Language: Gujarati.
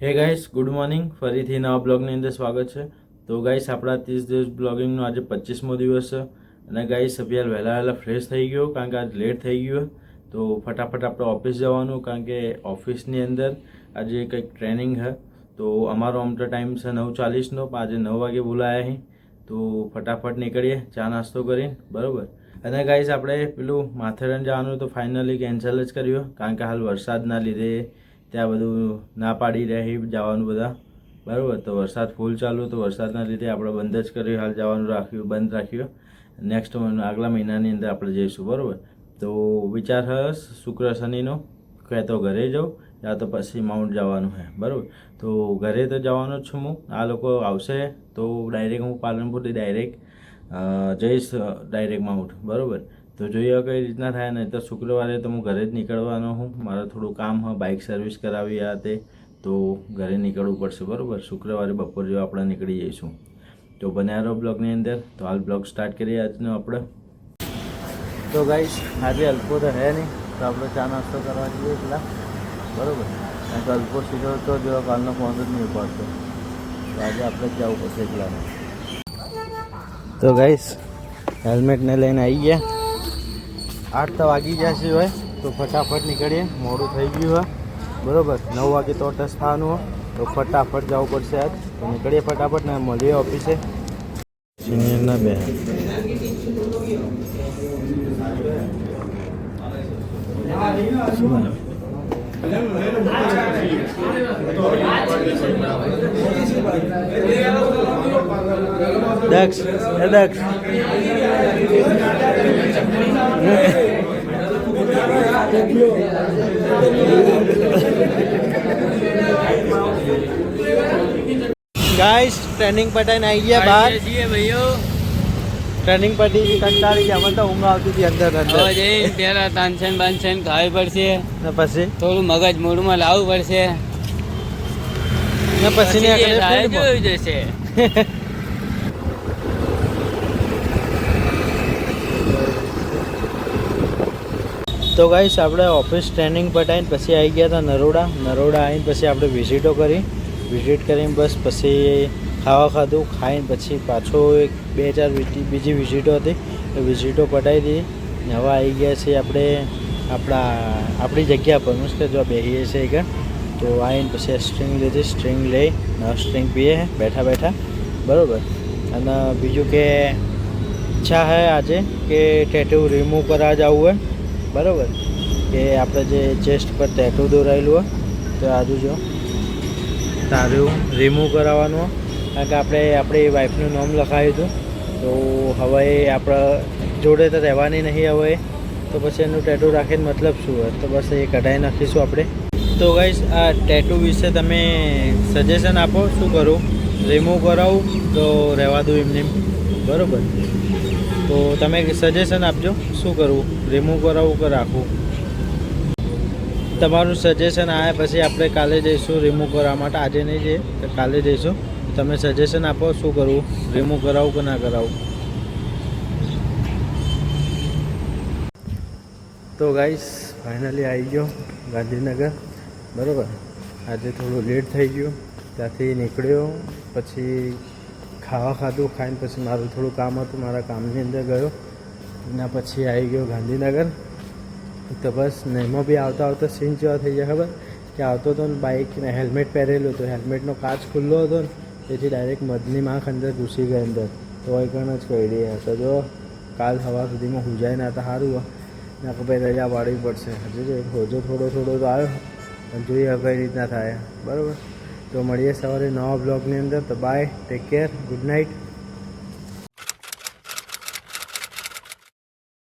હે ગાઈસ, ગુડ મોર્નિંગ. ફરીથી નવા બ્લોગની અંદર સ્વાગત છે. તો ગાઈસ, આપણા 30 દિવસ બ્લોગિંગનો આજે 25મો દિવસ છે. અને ગાઈસ, અભ્યાર વહેલા ફ્રેશ થઈ ગયો કારણ કે આજ લેટ થઈ ગયો. તો ફટાફટ આપણે ઓફિસ જવાનું કારણ કે ઓફિસની અંદર આજે કંઈક ટ્રેનિંગ છે. તો અમારો આમ તો ટાઈમ છે 9:40નો, આજે 9 વાગે બોલાયા અહીં. તો ફટાફટ નીકળીએ ચા નાસ્તો કરીને, બરાબર. અને ગાઈસ, આપણે પેલું માથેરાન જવાનું તો ફાઇનલી કેન્સલ જ કર્યું કારણ કે હાલ વરસાદના લીધે ત્યાં બધું ના પાડી રહી જવાનું બધા, બરાબર. તો વરસાદ ફૂલ ચાલુ, તો વરસાદના લીધે આપણે બંધ જ કર્યું, હાલ જવાનું બંધ રાખ્યું. નેક્સ્ટ આગલા મહિનાની અંદર આપણે જઈશું, બરાબર. તો વિચાર હશે શુક્ર શનિનો, કે તો ઘરે જાઉં યા તો પછી માઉન્ટ જવાનું છે, બરાબર. તો ઘરે તો જવાનો જ છું હું. આ લોકો આવશે તો ડાયરેક્ટ હું પાલનપુરથી ડાયરેક્ટ જઈશ ડાયરેક્ટ માઉન્ટ, બરાબર. તો જોઈએ કઈ રીતના થાય ને. તો શુક્રવારે તો હું ઘરે જ નીકળવાનો હું. મારે થોડું કામ હોય, બાઇક સર્વિસ કરાવી આ તે, તો ઘરે નીકળવું પડશે, બરાબર. શુક્રવારે બપોર જેવા આપણે નીકળી જઈશું. તો બન્યા રહો બ્લોગની અંદર. તો હાલ બ્લોગ સ્ટાર્ટ કરીએ આજનો આપણે. તો ગાઈસ, આજે અલ્પો તો હે નહીં, તો આપણે ચા નાસ્તો કરવા જઈએ એટલા, બરાબર. કારણ કે અલ્પો સીધો તો જો કાલનો ફોન જ નહીં ઉપાડતો, તો આજે આપણે જ જવું પડશે એટલાને. તો ગાઈસ, હેલ્મેટને લઈને આવી ગયા. 8 તો વાગી ગયા છે હોય, તો ફટાફટ નીકળીએ. મોડું થઈ ગયું હોય, બરાબર. 9 વાગે તો ટચ થવાનું હોય, તો ફટાફટ જવું પડશે આજ. તો નીકળીએ ફટાફટ ને મળીએ ઓફિસે. સિનિયરના બે દક્ષ ગાઈસ, ટ્રેનિંગ પટાઈને આવી ગયા બહાર. ટ્રેનિંગ પટી કંટાળી ગયા, મને તો ઊંઘ આવતી હતી અંદર પેલા તાનસેન બાનસેન ખાવી પડશે ને પછી થોડું મગજ મૂડમાં લાવવું પડશે ને પછી જોઈ જશે. તો ગાઈસ, આપણે ઓફિસ ટ્રેનિંગ પટાઈને પછી આવી ગયા હતા નરોડા આવીને પછી આપણે વિઝિટ કરીને બસ પછી ખાવા ખાધું. ખાઈને પછી પાછો 2-4 બીજી વિઝિટો હતી, એ વિઝિટો પટાવી દીધી. હવે આવી ગયા છીએ આપણે આપણી જગ્યા પર, મીન્સ કે જો બેસીએ છીએ કે. તો આવીને પછી સ્ટ્રિંગ લીધી, સ્ટ્રિંગ લઈ સ્ટ્રિંગ પીએ બેઠા, બરાબર. અને બીજું કે ઈચ્છા છે આજે કે ટેટુ રિમૂવ કરવા જવું હોય, બરાબર. કે આપણે જે ચેસ્ટ પર ટેટુ દોરાયેલું હોય તો આજુ જો તારું રિમૂવ કરાવવાનું હોય. કારણ કે આપણે આપણી વાઈફનું નામ લખાવ્યું હતું, તો હવે આપણા જોડે તો રહેવાની નહીં હવે, તો પછી એનું ટેટુ રાખીને મતલબ શું હોય. તો બસ એ કઢાઈ નાખીશું આપણે. તો ગાઈસ, આ ટેટુ વિશે તમે સજેશન આપો, શું કરું? રિમૂવ કરાવું તો રહેવા દઉં એમને, બરાબર. તો તમે સજેશન આપજો, શું કરવું? રિમૂવ કરાવવું કે રાખવું? તમારું સજેશન આવે પછી આપણે કાલે જઈશું રિમૂવ કરવા માટે. આજે નહીં જઈએ તો કાલે જઈશું. તમે સજેશન આપો, શું કરવું? રિમૂવ કરાવવું કે ના કરાવવું? તો ગાઈસ, ફાઇનલી આવી ગયો ગાંધીનગર, બરાબર. આજે થોડું લેટ થઈ ગયું, ત્યાંથી નીકળ્યો પછી ખાવા ખાધું. ખાઈને પછી મારું થોડું કામ હતું, મારા કામની અંદર ગયો. એના પછી આવી ગયો ગાંધીનગર. તો બસ એમાં બી આવતા સીન જેવા થઈ જાય ખબર કે આવતો હતો ને બાઇકને હેલ્મેટ પહેરેલું હતું, હેલ્મેટનો કાચ ખુલ્લો હતો ને તેથી ડાયરેક્ટ મધની માખ અંદર ઘૂસી ગઈ અંદર. તો વૈકણ જ કરી હતો. જો કાલ સવાર સુધીમાં હુજાય ના હતા સારું હોય ના કે ભાઈ રજા પાડવી પડશે. હજુ રોજો થોડો તો આવ્યો, પણ જોઈએ કઈ રીતના થાય, બરાબર. તો મળીએ સવારે નવા બ્લોગની અંદર. તો bye, take care, good night.